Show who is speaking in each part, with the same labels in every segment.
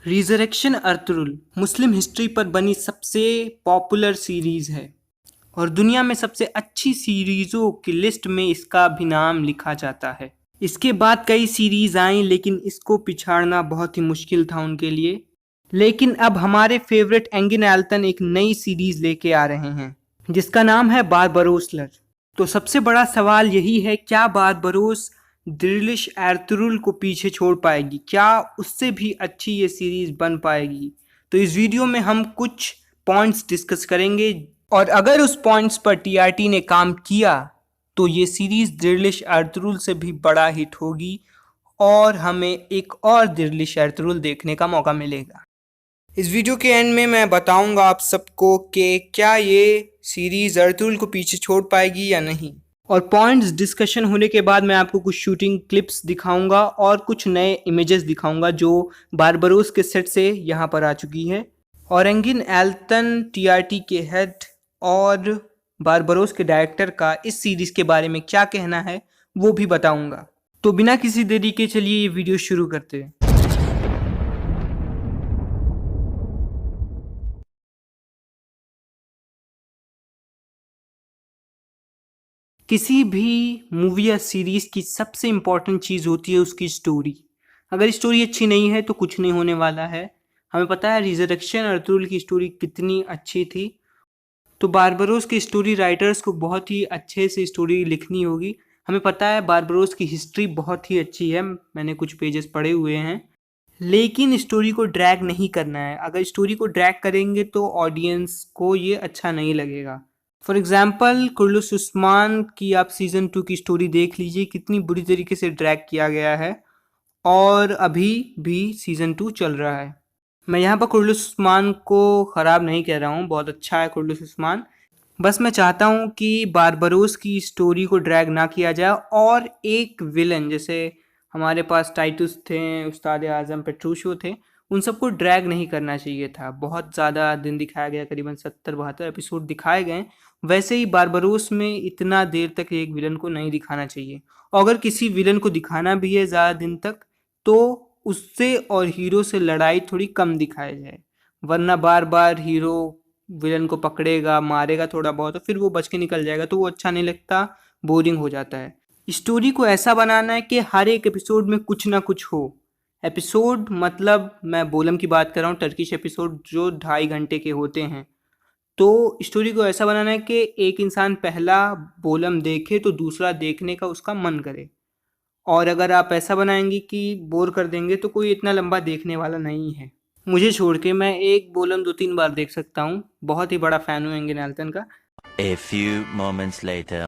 Speaker 1: Resurrection Ertugrul मुस्लिम history पर बनी सबसे पॉपुलर सीरीज है और दुनिया में सबसे अच्छी सीरीजों की लिस्ट में इसका भी नाम लिखा जाता है। इसके बाद कई सीरीज आई लेकिन इसको पिछाड़ना बहुत ही मुश्किल था उनके लिए। लेकिन अब हमारे फेवरेट एंगिन एल्टन एक नई सीरीज लेके आ रहे हैं जिसका नाम है बारबरोसलर। तो सबसे बड़ा सवाल यही है, क्या बारबरोस दिलिश एर्तुरुल को पीछे छोड़ पाएगी? क्या उससे भी अच्छी ये सीरीज बन पाएगी? तो इस वीडियो में हम कुछ पॉइंट्स डिस्कस करेंगे और अगर उस पॉइंट्स पर टीआरटी ने काम किया तो ये सीरीज दिलिश एर्तुरुल से भी बड़ा हिट होगी और हमें एक और दिलिश एर्तुरुल देखने का मौका मिलेगा। इस वीडियो के एंड में मैं बताऊंगा आप सबको कि क्या ये सीरीज अर्तुरुल को पीछे छोड़ पाएगी या नहीं। और पॉइंट्स डिस्कशन होने के बाद मैं आपको कुछ शूटिंग क्लिप्स दिखाऊंगा और कुछ नए इमेजेस दिखाऊंगा जो बारबरोस के सेट से यहाँ पर आ चुकी है। और एंगिन एल्टन टीआरटी के हेड और बारबरोस के डायरेक्टर का इस सीरीज के बारे में क्या कहना है वो भी बताऊंगा। तो बिना किसी देरी के चलिए ये वीडियो शुरू करते हैं। किसी भी मूवी या सीरीज की सबसे इम्पोर्टेंट चीज़ होती है उसकी स्टोरी। अगर स्टोरी अच्छी नहीं है तो कुछ नहीं होने वाला है। हमें पता है रिजरेक्शन अर्तुरुल की स्टोरी कितनी अच्छी थी, तो बारबरोस के स्टोरी राइटर्स को बहुत ही अच्छे से स्टोरी लिखनी होगी। हमें पता है बारबरोस की हिस्ट्री बहुत ही अच्छी है, मैंने कुछ पेजेस पढ़े हुए हैं, लेकिन स्टोरी को ड्रैग नहीं करना है। अगर स्टोरी को ड्रैग करेंगे तो ऑडियंस को ये अच्छा नहीं लगेगा। फॉर एग्जाम्पल कुर्लुस उस्मान की आप सीज़न 2 की स्टोरी देख लीजिए, कितनी बुरी तरीके से ड्रैग किया गया है और अभी भी सीज़न 2 चल रहा है। मैं यहाँ पर कुर्लुस उस्मान को ख़राब नहीं कह रहा हूँ, बहुत अच्छा है कुर्लुस उस्मान। बस मैं चाहता हूँ कि बारबरोस की स्टोरी को ड्रैग ना किया जाए और एक विलन जैसे हमारे पास टाइटुस थे, उस्ताद आज़म पेट्रूशो थे, उन सबको ड्रैग नहीं करना चाहिए था। बहुत ज़्यादा दिन दिखाया गया, करीबन 70-72 एपिसोड दिखाए गए। वैसे ही बारबरोस में इतना देर तक एक विलन को नहीं दिखाना चाहिए। और अगर किसी विलन को दिखाना भी है ज़्यादा दिन तक तो उससे और हीरो से लड़ाई थोड़ी कम दिखाया जाए, वरना बार बार हीरो विलन को पकड़ेगा, मारेगा थोड़ा बहुत, तो फिर वो बच के निकल जाएगा, तो वो अच्छा नहीं लगता, बोरिंग हो जाता है। स्टोरी को ऐसा बनाना है कि हर एक एपिसोड में कुछ ना कुछ हो। एपिसोड मतलब मैं बोलम की बात कर रहा हूँ, टर्किश एपिसोड जो 2.5 घंटे के होते हैं। तो स्टोरी को ऐसा बनाना है कि एक इंसान पहला बोलम देखे तो दूसरा देखने का उसका मन करे। और अगर आप ऐसा बनाएंगे कि बोर कर देंगे तो कोई इतना लंबा देखने वाला नहीं है। मुझे छोड़ के मैं एक बोलम 2-3 बार देख सकता हूँ, बहुत ही बड़ा फ़ैन हूँ एंगिन एल्टन का।
Speaker 2: A few moments later.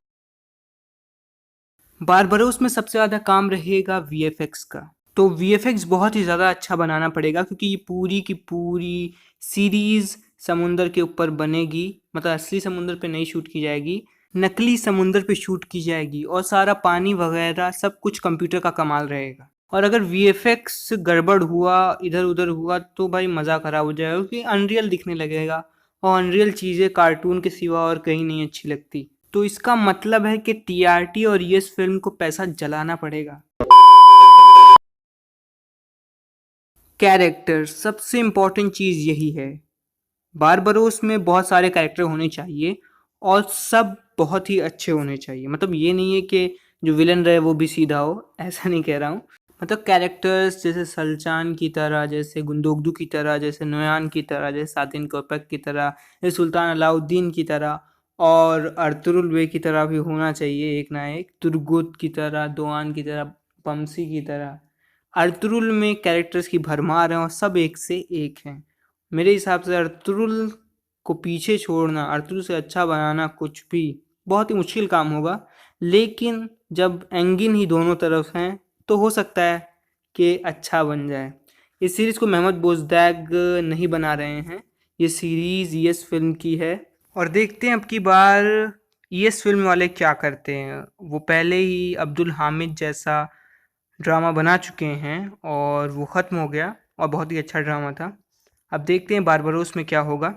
Speaker 1: बारबरोस में सबसे ज़्यादा काम रहेगा वीएफएक्स का। तो वीएफएक्स बहुत ही ज़्यादा अच्छा बनाना पड़ेगा क्योंकि ये पूरी की पूरी सीरीज़ समुंदर के ऊपर बनेगी, मतलब असली समुंदर पे नहीं शूट की जाएगी, नकली समुंदर पे शूट की जाएगी और सारा पानी वगैरह सब कुछ कंप्यूटर का कमाल रहेगा। और अगर वीएफएक्स गड़बड़ हुआ, इधर उधर हुआ तो भाई मज़ा ख़राब हो जाएगा क्योंकि अनरियल दिखने लगेगा और अनरियल चीज़ें कार्टून के सिवा और कहीं नहीं अच्छी लगती। तो इसका मतलब है कि टीआरटी और यस फिल्म को पैसा जलाना पड़ेगा। कैरेक्टर सबसे इम्पोर्टेंट चीज़ यही है। बारबरोस में बहुत सारे कैरेक्टर होने चाहिए और सब बहुत ही अच्छे होने चाहिए। मतलब ये नहीं है कि जो विलन रहे वो भी सीधा हो, ऐसा नहीं कह रहा हूँ। मतलब कैरेक्टर्स जैसे सल्चान की तरह, जैसे गुंदोगदू की तरह, जैसे नोयान की तरह, जैसे सातिन कोपक की तरह, जैसे सुल्तान अलाउद्दीन की तरह और अर्तुरुल वे की तरह भी होना चाहिए, एक ना एक, तुर्गुत की तरह, दोआन की तरह, पमसी की तरह। अर्तुरुल में कैरेक्टर्स की भरमार है और सब एक से एक हैं। मेरे हिसाब से अर्तुरुल को पीछे छोड़ना, अर्तुरुल से अच्छा बनाना कुछ भी बहुत ही मुश्किल काम होगा। लेकिन जब एंगिन ही दोनों तरफ हैं तो हो सकता है कि अच्छा बन जाए। इस सीरीज़ को महमद बोजदैक नहीं बना रहे हैं, ये सीरीज़ यस फिल्म की है और देखते हैं अब की बार यस फिल्म वाले क्या करते हैं। वो पहले ही अब्दुल हामिद जैसा ड्रामा बना चुके हैं और वो ख़त्म हो गया और बहुत ही अच्छा ड्रामा था। अब देखते हैं बारबरोस में क्या होगा।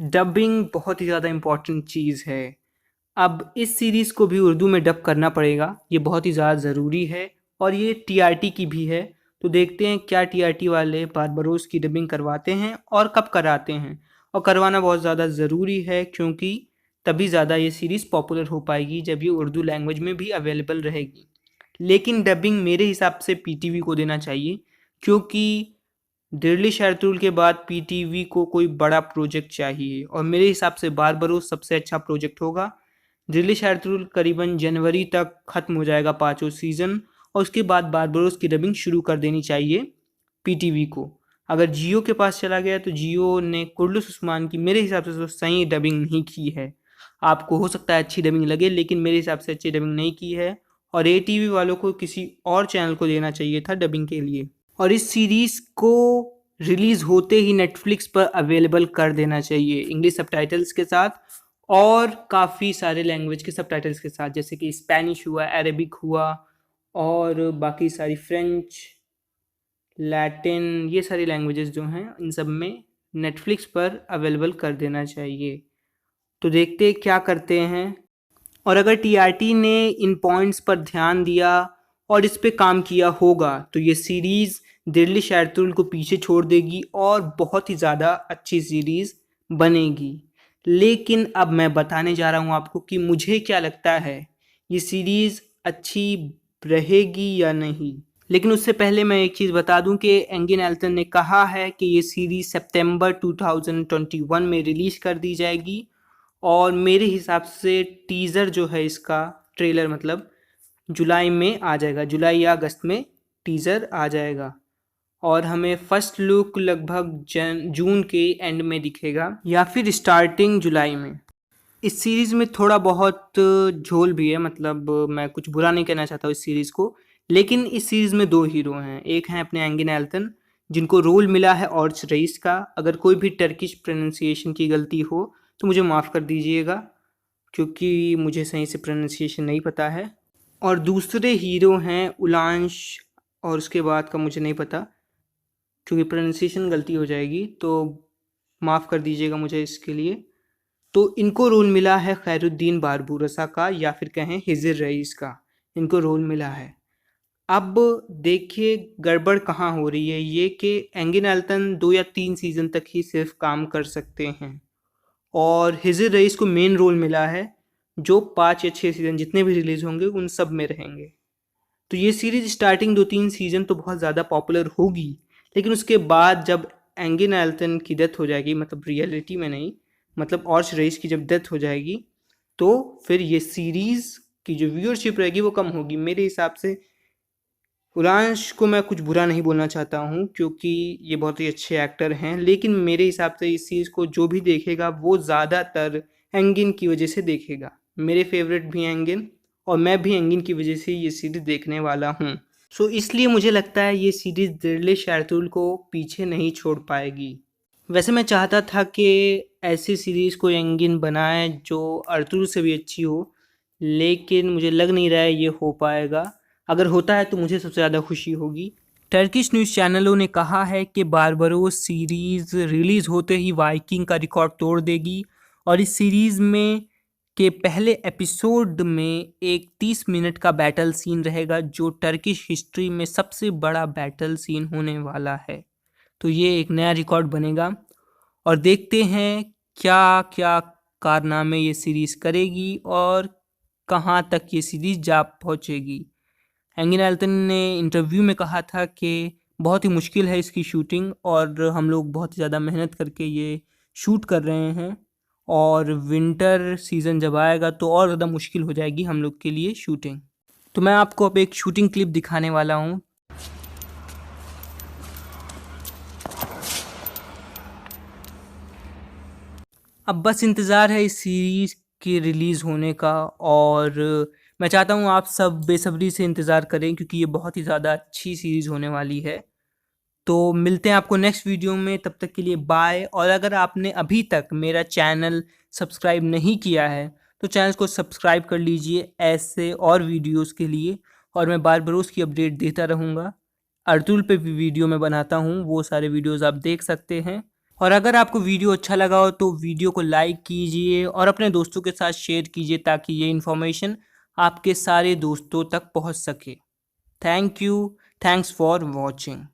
Speaker 1: डबिंग बहुत ही ज़्यादा इम्पोर्टेंट चीज़ है। अब इस सीरीज़ को भी उर्दू में डब करना पड़ेगा, ये बहुत ही ज़्यादा ज़रूरी है और ये टीआरटी की भी है। तो देखते हैं क्या टीआरटी वाले बारबरोस की डबिंग करवाते हैं और कब कराते हैं, और करवाना बहुत ज़्यादा ज़रूरी है क्योंकि तभी ज़्यादा ये सीरीज़ पॉपुलर हो पाएगी जब ये उर्दू लैंग्वेज में भी अवेलेबल रहेगी। लेकिन डबिंग मेरे हिसाब से पीटीवी को देना चाहिए, क्योंकि दिल्ली शहरतुल के बाद पीटीवी को कोई बड़ा प्रोजेक्ट चाहिए और मेरे हिसाब से बारबरोस सबसे अच्छा प्रोजेक्ट होगा। दिल्ली शहरतुल करीबन जनवरी तक ख़त्म हो जाएगा 5 सीज़न, और उसके बाद बारबरोस की डबिंग शुरू कर देनी चाहिए पीटीवी को। अगर जियो के पास चला गया तो जियो ने कुर्लुस उस्मान की मेरे हिसाब से तो सही डबिंग नहीं की है। आपको हो सकता है अच्छी डबिंग लगे, लेकिन मेरे हिसाब से अच्छी डबिंग नहीं की है, और एटीवी वालों को किसी और चैनल को देना चाहिए था डबिंग के लिए। और इस सीरीज़ को रिलीज़ होते ही नेटफ्लिक्स पर अवेलेबल कर देना चाहिए इंग्लिश सबटाइटल्स के साथ और काफ़ी सारे लैंग्वेज के सबटाइटल्स के साथ, जैसे कि स्पेनिश हुआ, अरेबिक हुआ और बाकी सारी फ्रेंच, लैटिन, ये सारी लैंग्वेजेस जो हैं इन सब में नेटफ्लिक्स पर अवेलेबल कर देना चाहिए। तो देखते हैं क्या करते हैं, और अगर टीआरटी ने इन पॉइंट्स पर ध्यान दिया और इस पे काम किया होगा तो ये सीरीज़ दिल्ली शहरतुल को पीछे छोड़ देगी और बहुत ही ज़्यादा अच्छी सीरीज़ बनेगी। लेकिन अब मैं बताने जा रहा हूँ आपको कि मुझे क्या लगता है ये सीरीज़ अच्छी रहेगी या नहीं। लेकिन उससे पहले मैं एक चीज़ बता दूं कि एंगिन एल्टन ने कहा है कि ये सीरीज़ सितंबर 2021 में रिलीज़ कर दी जाएगी, और मेरे हिसाब से टीज़र जो है इसका, ट्रेलर मतलब, जुलाई में आ जाएगा, जुलाई या अगस्त में टीज़र आ जाएगा, और हमें फर्स्ट लुक लगभग जून के एंड में दिखेगा या फिर स्टार्टिंग जुलाई में। इस सीरीज़ में थोड़ा बहुत झोल भी है, मतलब मैं कुछ बुरा नहीं कहना चाहता इस सीरीज़ को, लेकिन इस सीरीज़ में 2 हीरो हैं। एक हैं अपने एंगिन एल्टन, जिनको रोल मिला है ऑर्च रईस का। अगर कोई भी टर्किश प्रोनाउंसिएशन की गलती हो तो मुझे माफ़ कर दीजिएगा, क्योंकि मुझे सही से प्रोनाउंसिएशन नहीं पता है। और दूसरे हीरो हैं उलांश, और उसके बाद का मुझे नहीं पता क्योंकि प्रोनाउंसिएशन गलती हो जाएगी, तो माफ़ कर दीजिएगा मुझे इसके लिए। तो इनको रोल मिला है खैरुद्दीन बारबूरसा का, या फिर कहें हिजर रईस का, इनको रोल मिला है। अब देखिए गड़बड़ कहाँ हो रही है, ये कि एंगिन एल्टन 2 या 3 सीज़न तक ही सिर्फ काम कर सकते हैं, और हिजर रईस को मेन रोल मिला है जो 5 या 6 सीज़न जितने भी रिलीज़ होंगे उन सब में रहेंगे। तो ये सीरीज़ स्टार्टिंग 2-3 सीज़न तो बहुत ज़्यादा पॉपुलर होगी, लेकिन उसके बाद जब एंगिन एल्टन की डेथ हो जाएगी, मतलब रियलिटी में नहीं, मतलब ऑर्च रईस की जब डेथ हो जाएगी, तो फिर ये सीरीज़ की जो व्यूअरशिप रहेगी वो कम होगी। मेरे हिसाब से उलांश को मैं कुछ बुरा नहीं बोलना चाहता हूँ क्योंकि ये बहुत ही अच्छे एक्टर हैं, लेकिन मेरे हिसाब से इस चीज़ को जो भी देखेगा वो ज़्यादातर एंगिन की वजह से देखेगा। मेरे फेवरेट भी एंगिन, और मैं भी एंगिन की वजह से ये सीरीज़ देखने वाला हूँ। सो इसलिए मुझे लगता है ये सीरीज़ दिल्ली शहरतुल को पीछे नहीं छोड़ पाएगी। वैसे मैं चाहता था कि ऐसी सीरीज़ कोई एंगिन बनाए जो अर्तुल से भी अच्छी हो, लेकिन मुझे लग नहीं रहा है ये हो पाएगा। अगर होता है तो मुझे सबसे ज़्यादा खुशी होगी। टर्किश न्यूज़ चैनलों ने कहा है कि बारबरोस सीरीज़ रिलीज़ होते ही वाइकिंग का रिकॉर्ड तोड़ देगी, और इस सीरीज़ में के पहले एपिसोड में एक 30 मिनट का बैटल सीन रहेगा जो टर्किश हिस्ट्री में सबसे बड़ा बैटल सीन होने वाला है। तो ये एक नया रिकॉर्ड बनेगा, और देखते हैं क्या क्या कारनामे ये सीरीज़ करेगी और कहाँ तक ये सीरीज़ जा पहुँचेगी। एंगिन एल्टन ने इंटरव्यू में कहा था कि बहुत ही मुश्किल है इसकी शूटिंग, और हम लोग बहुत ज़्यादा मेहनत करके ये शूट कर रहे हैं, और विंटर सीज़न जब आएगा तो और ज़्यादा मुश्किल हो जाएगी हम लोग के लिए शूटिंग। तो मैं आपको अब एक शूटिंग क्लिप दिखाने वाला हूँ। अब बस इंतज़ार है इस सीरीज़ के रिलीज़ होने का, और मैं चाहता हूँ आप सब बेसब्री से इंतज़ार करें क्योंकि ये बहुत ही ज़्यादा अच्छी सीरीज़ होने वाली है। तो मिलते हैं आपको नेक्स्ट वीडियो में, तब तक के लिए बाय। और अगर आपने अभी तक मेरा चैनल सब्सक्राइब नहीं किया है तो चैनल को सब्सक्राइब कर लीजिए ऐसे और वीडियोस के लिए, और मैं बारबरोस की अपडेट देता रहूँगा। अर्तुल पे भी वीडियो मैं बनाता हूँ, वो सारे वीडियोस आप देख सकते हैं। और अगर आपको वीडियो अच्छा लगा हो तो वीडियो को लाइक कीजिए और अपने दोस्तों के साथ शेयर कीजिए ताकि ये इन्फॉर्मेशन आपके सारे दोस्तों तक पहुँच सके। Thank you. Thanks for watching.